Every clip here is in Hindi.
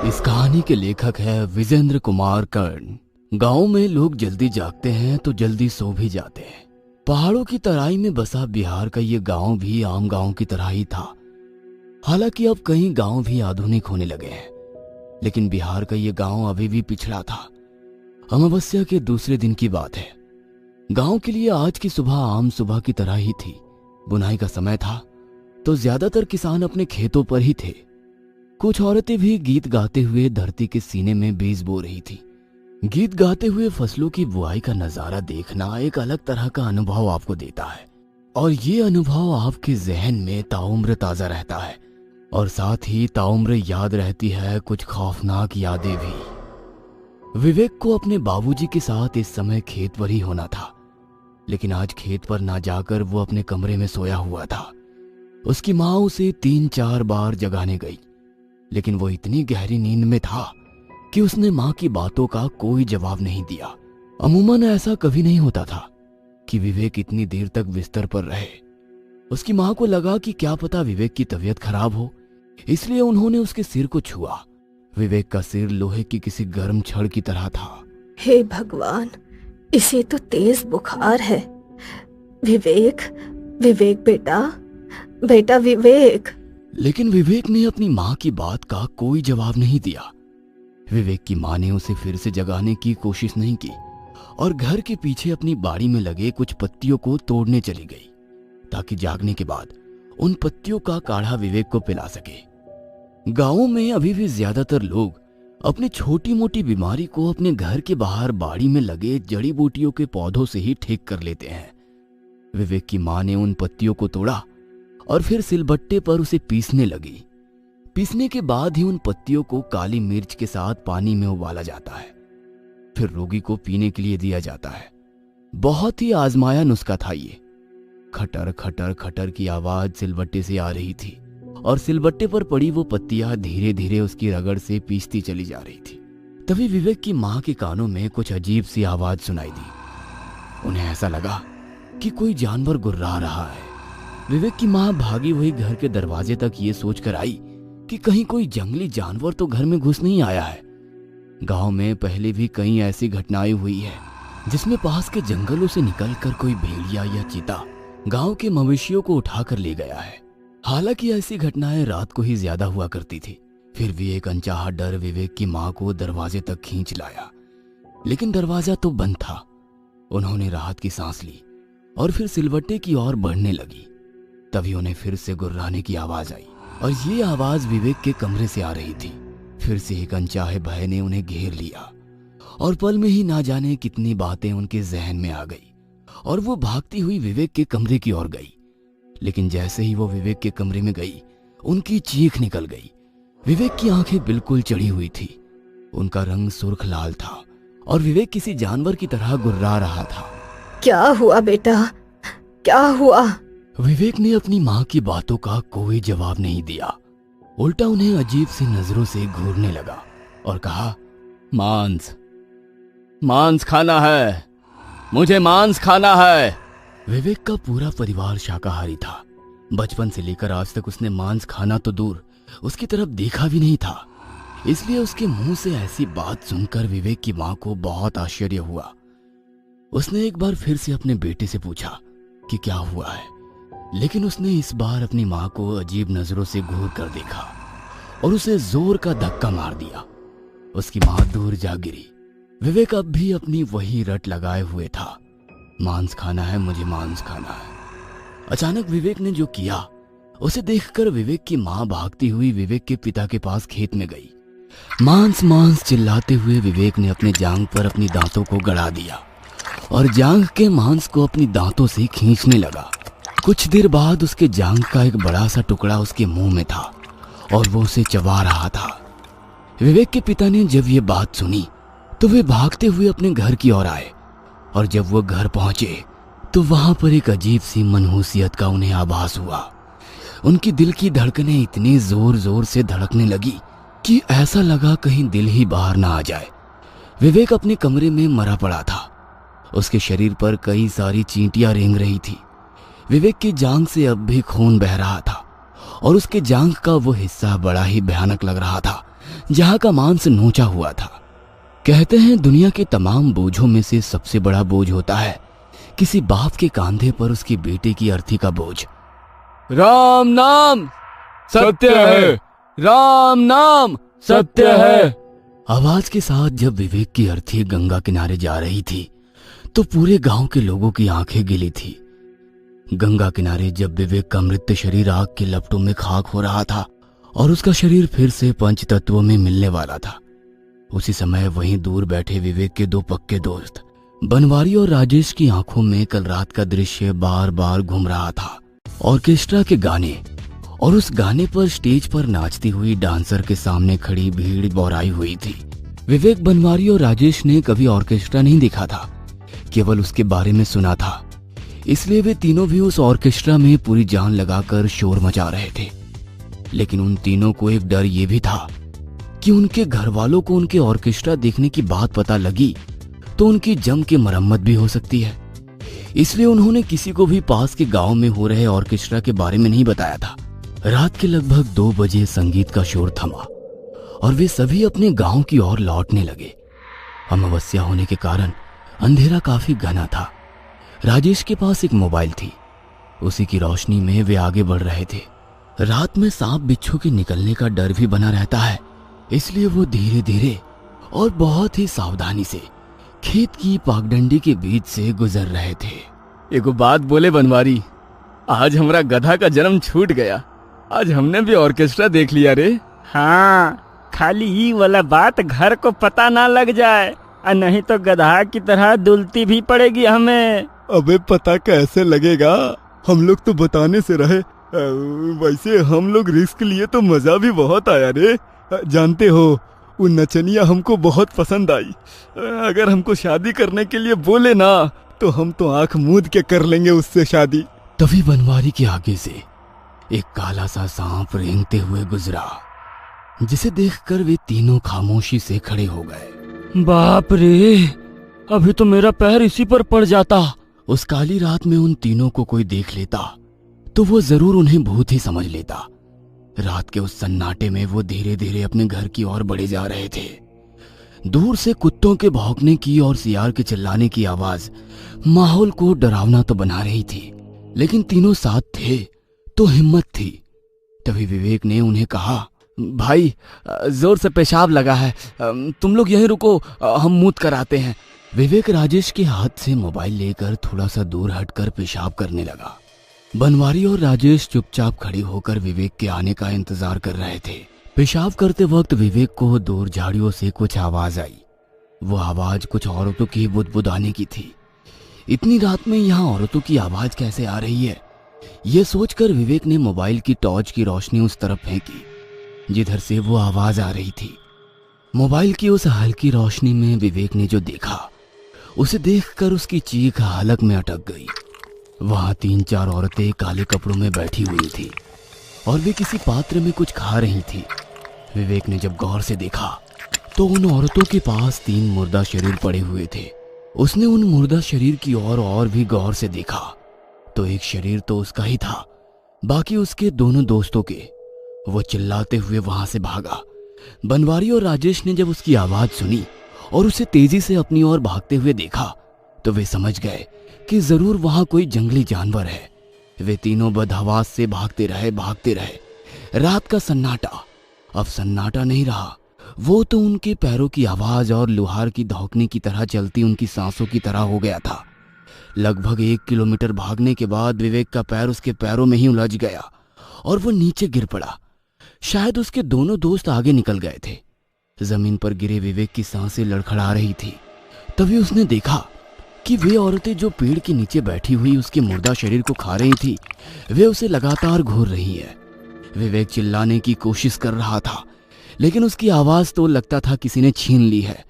इस कहानी के लेखक है विजेंद्र कुमार कर्ण। गांव में लोग जल्दी जागते हैं तो जल्दी सो भी जाते हैं। पहाड़ों की तराई में बसा बिहार का ये गांव भी आम गांव की तरह ही था। हालांकि अब कई गांव भी आधुनिक होने लगे हैं, लेकिन बिहार का ये गांव अभी भी पिछड़ा था। अमावस्या के दूसरे दिन की बात है। गांव के लिए आज की सुबह आम सुबह की तरह ही थी। बुनाई का समय था तो ज्यादातर किसान अपने खेतों पर ही थे। कुछ औरतें भी गीत गाते हुए धरती के सीने में बीज बो रही थी। गीत गाते हुए फसलों की बुआई का नजारा देखना एक अलग तरह का अनुभव आपको देता है, और ये अनुभव आपके जहन में ताउम्र ताजा रहता है, और साथ ही ताउम्र याद रहती है कुछ खौफनाक यादें भी। विवेक को अपने बाबूजी के साथ इस समय खेत पर ही होना था, लेकिन आज खेत पर ना जाकर वो अपने कमरे में सोया हुआ था। उसकी माँ उसे 3-4 बार जगाने गई, लेकिन वो इतनी गहरी नींद में था कि उसने माँ की बातों का कोई जवाब नहीं दिया। अमूमन ऐसा कभी नहीं होता था कि विवेक इतनी देर तक बिस्तर पर रहे। उसकी माँ को लगा कि क्या पता विवेक की तबीयत खराब हो, इसलिए उन्होंने उसके सिर को छुआ। विवेक का सिर लोहे की किसी गर्म छड़ की तरह था। हे भगवान, इसे तो तेज बुखार है। विवेक, विवेक बेटा, बेटा विवेक। लेकिन विवेक ने अपनी माँ की बात का कोई जवाब नहीं दिया। विवेक की माँ ने उसे फिर से जगाने की कोशिश नहीं की और घर के पीछे अपनी बाड़ी में लगे कुछ पत्तियों को तोड़ने चली गई, ताकि जागने के बाद उन पत्तियों का काढ़ा विवेक को पिला सके। गांवों में अभी भी ज्यादातर लोग अपनी छोटी मोटी बीमारी को अपने घर के बाहर बाड़ी में लगे जड़ी बूटियों के पौधों से ही ठीक कर लेते हैं। विवेक की माँ ने उन पत्तियों को तोड़ा और फिर सिलबट्टे पर उसे पीसने लगी। पीसने के बाद ही उन पत्तियों को काली मिर्च के साथ पानी में उबाला जाता है, फिर रोगी को पीने के लिए दिया जाता है। बहुत ही आजमाया नुस्खा था ये। खटर खटर खटर की आवाज सिलबट्टे से आ रही थी और सिलबट्टे पर पड़ी वो पत्तियां धीरे धीरे उसकी रगड़ से पीसती चली जा रही थी। तभी विवेक की माँ के कानों में कुछ अजीब सी आवाज सुनाई दी। उन्हें ऐसा लगा कि कोई जानवर गुर्रा रहा है। विवेक की माँ भागी वही घर के दरवाजे तक ये सोचकर आई कि कहीं कोई जंगली जानवर तो घर में घुस नहीं आया है। गांव में पहले भी कई ऐसी घटनाएं हुई है जिसमें पास के जंगलों से निकलकर कोई भेड़िया या चीता गांव के मवेशियों को उठाकर ले गया है। हालांकि ऐसी घटनाएं रात को ही ज्यादा हुआ करती थी। फिर भी एक अनचाहा डर विवेक की माँ को दरवाजे तक खींच लाया, लेकिन दरवाजा तो बंद था। उन्होंने राहत की सांस ली और फिर सिलवट्टे की ओर बढ़ने लगी। तभी उन्हें फिर से गुर्राने की आवाज आई, और ये आवाज विवेक के कमरे से आ रही थी। फिर से एक अनचाहे भय ने उन्हें घेर लिया और पल में ही ना जाने कितनी बातें उनके जहन में आ गई, और वो भागती हुई विवेक के कमरे की ओर गई। लेकिन जैसे ही वो विवेक के कमरे में गई, उनकी चीख निकल गई। विवेक की आंखें बिल्कुल चढ़ी हुई थी, उनका रंग सुर्ख लाल था और विवेक किसी जानवर की तरह गुर्रा रहा था। क्या हुआ बेटा, क्या हुआ? विवेक ने अपनी माँ की बातों का कोई जवाब नहीं दिया, उल्टा उन्हें अजीब सी नजरों से घूरने लगा और कहा, मांस, मांस खाना है, मुझे मांस खाना है। विवेक का पूरा परिवार शाकाहारी था। बचपन से लेकर आज तक उसने मांस खाना तो दूर, उसकी तरफ देखा भी नहीं था। इसलिए उसके मुंह से ऐसी बात सुनकर विवेक की माँ को बहुत आश्चर्य हुआ। उसने एक बार फिर से अपने बेटे से पूछा कि क्या हुआ है, लेकिन उसने इस बार अपनी माँ को अजीब नजरों से घूर कर देखा और उसे जोर का धक्का मार दिया। उसकी माँ दूर जा गिरी। विवेक अब भी अपनी वही रट लगाए हुए था, मांस खाना है, मुझे मांस खाना है। अचानक विवेक ने जो किया उसे देखकर विवेक की माँ भागती हुई विवेक के पिता के पास खेत में गई। मांस मांस चिल्लाते हुए विवेक ने अपने जांघ पर अपनी दांतों को गड़ा दिया और जांघ के मांस को अपनी दांतों से खींचने लगा। कुछ देर बाद उसके जांघ का एक बड़ा सा टुकड़ा उसके मुंह में था और वो उसे चबा रहा था। विवेक के पिता ने जब ये बात सुनी तो वे भागते हुए अपने घर की ओर आए, और जब वो घर पहुंचे तो वहां पर एक अजीब सी मनहूसियत का उन्हें आभास हुआ। उनकी दिल की धड़कनें इतनी जोर जोर से धड़कने लगी कि ऐसा लगा कहीं दिल ही बाहर ना आ जाए। विवेक अपने कमरे में मरा पड़ा था। उसके शरीर पर कई सारी चींटियां रेंग रही थी। विवेक की जांघ से अब भी खून बह रहा था और उसके जांघ का वो हिस्सा बड़ा ही भयानक लग रहा था जहां का मांस नोचा हुआ था। कहते हैं दुनिया के तमाम बोझों में से सबसे बड़ा बोझ होता है किसी बाप के कंधे पर उसकी बेटे की अर्थी का बोझ। राम नाम सत्य है, राम नाम सत्य है। आवाज के साथ जब विवेक की अर्थी गंगा किनारे जा रही थी तो पूरे गांव के लोगों की आंखें गिली थी। गंगा किनारे जब विवेक का मृत शरीर आग के लपटों में खाक हो रहा था और उसका शरीर फिर से पंच तत्वों में मिलने वाला था, उसी समय वहीं दूर बैठे विवेक के दो पक्के दोस्त बनवारी और राजेश की आंखों में कल रात का दृश्य बार बार घूम रहा था। ऑर्केस्ट्रा के गाने और उस गाने पर स्टेज पर नाचती हुई डांसर के सामने खड़ी भीड़ बौराई हुई थी। विवेक, बनवारी और राजेश ने कभी ऑर्केस्ट्रा नहीं देखा था, केवल उसके बारे में सुना था, इसलिए वे तीनों भी उस ऑर्केस्ट्रा में पूरी जान लगाकर शोर मचा रहे थे। लेकिन उन तीनों को एक डर ये भी था कि उनके घर वालों को उनके ऑर्केस्ट्रा देखने की बात पता लगी तो उनकी जम के मरम्मत भी हो सकती है। इसलिए उन्होंने किसी को भी पास के गांव में हो रहे ऑर्केस्ट्रा के बारे में नहीं बताया था। रात के लगभग 2 बजे संगीत का शोर थमा और वे सभी अपने गांव की ओर लौटने लगे। अमावस्या होने के कारण अंधेरा काफी घना था। राजेश के पास एक मोबाइल थी, उसी की रोशनी में वे आगे बढ़ रहे थे। रात में सांप बिच्छू के निकलने का डर भी बना रहता है, इसलिए वो धीरे धीरे और बहुत ही सावधानी से खेत की पागडंडी के बीच से गुजर रहे थे। एगो बात बोले बनवारी, आज हमरा गधा का जन्म छूट गया। आज हमने भी ऑर्केस्ट्रा देख लिया रे। हाँ, खाली ही वाला बात घर को पता ना लग जाए, और नहीं तो गधा की तरह दुलती भी पड़ेगी हमें। अबे पता कैसे लगेगा, हम लोग तो बताने से रहे। वैसे हम लोग रिस्क लिए तो मजा भी बहुत आया रे। जानते हो, वो नचनिया हमको बहुत पसंद आई। अगर हमको शादी करने के लिए बोले ना तो हम तो आंख मूंद के कर लेंगे उससे शादी। तभी बनवारी के आगे से एक काला सा सांप रेंगते हुए गुजरा, जिसे देखकर वे तीनों खामोशी से खड़े हो गए। बाप रे, अभी तो मेरा पैर इसी पर पड़ जाता। उस काली रात में उन तीनों को कोई देख लेता तो वो जरूर उन्हें भूत ही समझ लेता। रात के उस सन्नाटे में वो धीरे धीरे अपने घर की ओर बढ़े जा रहे थे। दूर से कुत्तों के भौंकने की और सियार के चिल्लाने की आवाज माहौल को डरावना तो बना रही थी, लेकिन तीनों साथ थे तो हिम्मत थी। तभी विवेक ने उन्हें कहा, भाई जोर से पेशाब लगा है, तुम लोग यहीं रुको, हम मूत कर आते हैं। विवेक राजेश के हाथ से मोबाइल लेकर थोड़ा सा दूर हटकर पेशाब करने लगा। बनवारी और राजेश चुपचाप खड़े होकर विवेक के आने का इंतजार कर रहे थे। पेशाब करते वक्त विवेक को दूर झाड़ियों से कुछ आवाज आई। वो आवाज कुछ औरतों की बुदबुदाने की थी। इतनी रात में यहाँ औरतों की आवाज कैसे आ रही है, ये सोचकर विवेक ने मोबाइल की टॉर्च की रोशनी उस तरफ फेंकी जिधर से वो आवाज आ रही थी। मोबाइल की उस हल्की रोशनी में विवेक ने जो देखा, उसे देखकर उसकी चीख हलक में अटक गई। वहां 3-4 औरतें काले कपड़ों में बैठी हुई थी और वे किसी पात्र में कुछ खा रही थी। विवेक ने जब गौर से देखा तो उन औरतों के पास 3 मुर्दा शरीर पड़े हुए थे। उसने उन मुर्दा शरीर की ओर और भी गौर से देखा तो एक शरीर तो उसका ही था, बाकी उसके दोनों दोस्तों के। वो चिल्लाते हुए वहां से भागा। बनवारी और राजेश ने जब उसकी आवाज सुनी और उसे तेजी से अपनी ओर भागते हुए देखा तो वे समझ गए कि जरूर वहां कोई जंगली जानवर है। वे तीनों बदहवास से भागते रहे। रात का सन्नाटा अब सन्नाटा नहीं रहा, वो तो उनके पैरों की आवाज और लुहार की धौंकने की तरह चलती उनकी सांसों की तरह हो गया था। लगभग 1 किलोमीटर भागने के बाद विवेक का पैर उसके पैरों में ही उलझ गया और वो नीचे गिर पड़ा। शायद उसके दोनों दोस्त आगे निकल गए थे। जमीन पर गिरे विवेक की सांसें लड़खड़ा रही थी। तभी उसने देखा कि वे औरतें जो पेड़ के नीचे बैठी हुई उसके मुर्दा शरीर को खा रही थी, वे उसे लगातार घूर रही है। विवेक चिल्लाने की कोशिश कर रहा था, लेकिन उसकी आवाज तो लगता था किसी ने छीन ली है।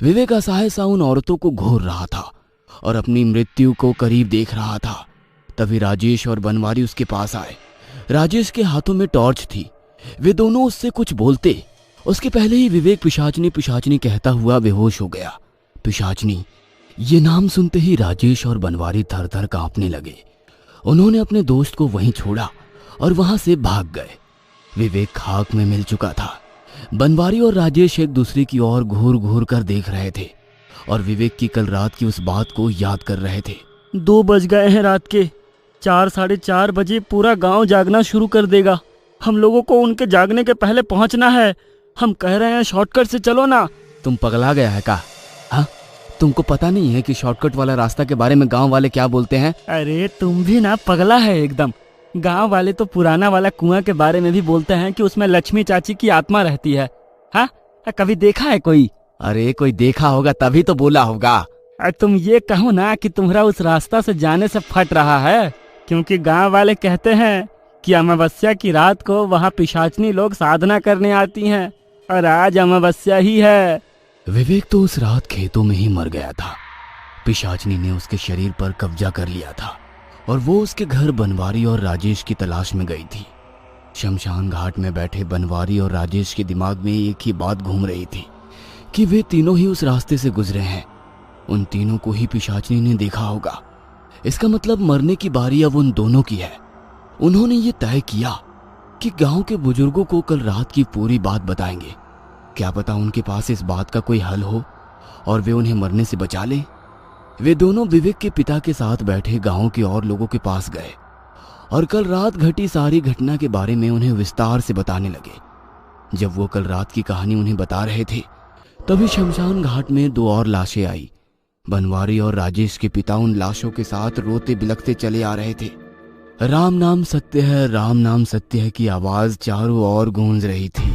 विवेक असहाय सा उन औरतों को घूर रहा था और अपनी मृत्यु को करीब देख रहा था। तभी राजेश और बनवारी उसके पास आए। राजेश के हाथों में टॉर्च थी। वे दोनों उससे कुछ बोलते उसके पहले ही विवेक पिशाचनी पिशाचनी कहता हुआ बेहोश हो गया। पिशाचनी, ये नाम सुनते ही राजेश और बनवारी थर थर कांपने लगे। उन्होंने अपने दोस्त को वहीं छोड़ा और वहां से भाग गए। विवेक खाक में मिल चुका था। बनवारी और राजेश एक दूसरे की ओर घूर घूर कर देख रहे थे और विवेक की कल रात की उस बात को याद कर रहे थे। 2 बज गए हैं रात के। 4 साढ़े 4 बजे पूरा गांव जागना शुरू कर देगा। हम लोगों को उनके जागने के पहले पहुंचना है। हम कह रहे हैं शॉर्टकट से चलो ना। तुम पगला गया है का? हाँ, तुमको पता नहीं है कि शॉर्टकट वाला रास्ता के बारे में गांव वाले क्या बोलते हैं? अरे तुम भी ना पगला है एकदम। गांव वाले तो पुराना वाला कुआं के बारे में भी बोलते हैं कि उसमें लक्ष्मी चाची की आत्मा रहती है। हाँ, कभी देखा है कोई? अरे कोई देखा होगा तभी तो बोला होगा। तुम ये कहो ना कि तुम्हारा उस रास्ता से जाने से फट रहा है, क्योंकि गांव वाले कहते हैं कि अमावस्या की रात को वहाँ पिशाचनी लोग साधना करने आती हैं और आज अमावस्या ही है। विवेक तो उस रात खेतों में ही मर गया था। पिशाचनी ने उसके शरीर पर कब्जा कर लिया था और वो उसके घर बनवारी और राजेश की तलाश में गई थी। शमशान घाट में बैठे बनवारी और राजेश के दिमाग में एक ही बात घूम रही थी कि वे तीनों ही उस रास्ते से गुजरे हैं। उन तीनों को ही पिशाचनी ने देखा होगा। इसका मतलब मरने की बारी अब उन दोनों की है। उन्होंने ये तय किया कि गांव के बुजुर्गों को कल रात की पूरी बात बताएंगे। क्या पता उनके पास इस बात का कोई हल हो और वे उन्हें मरने से बचा लें। वे दोनों विवेक के पिता के साथ बैठे गांव के और लोगों के पास गए और कल रात घटी सारी घटना के बारे में उन्हें विस्तार से बताने लगे। जब वो कल रात की कहानी उन्हें बता रहे थे तभी शमशान घाट में 2 और लाशें आई। बनवारी और राजेश के पिता उन लाशों के साथ रोते बिलखते चले आ रहे थे। राम नाम सत्य है, राम नाम सत्य है की आवाज चारों ओर गूंज रही थी।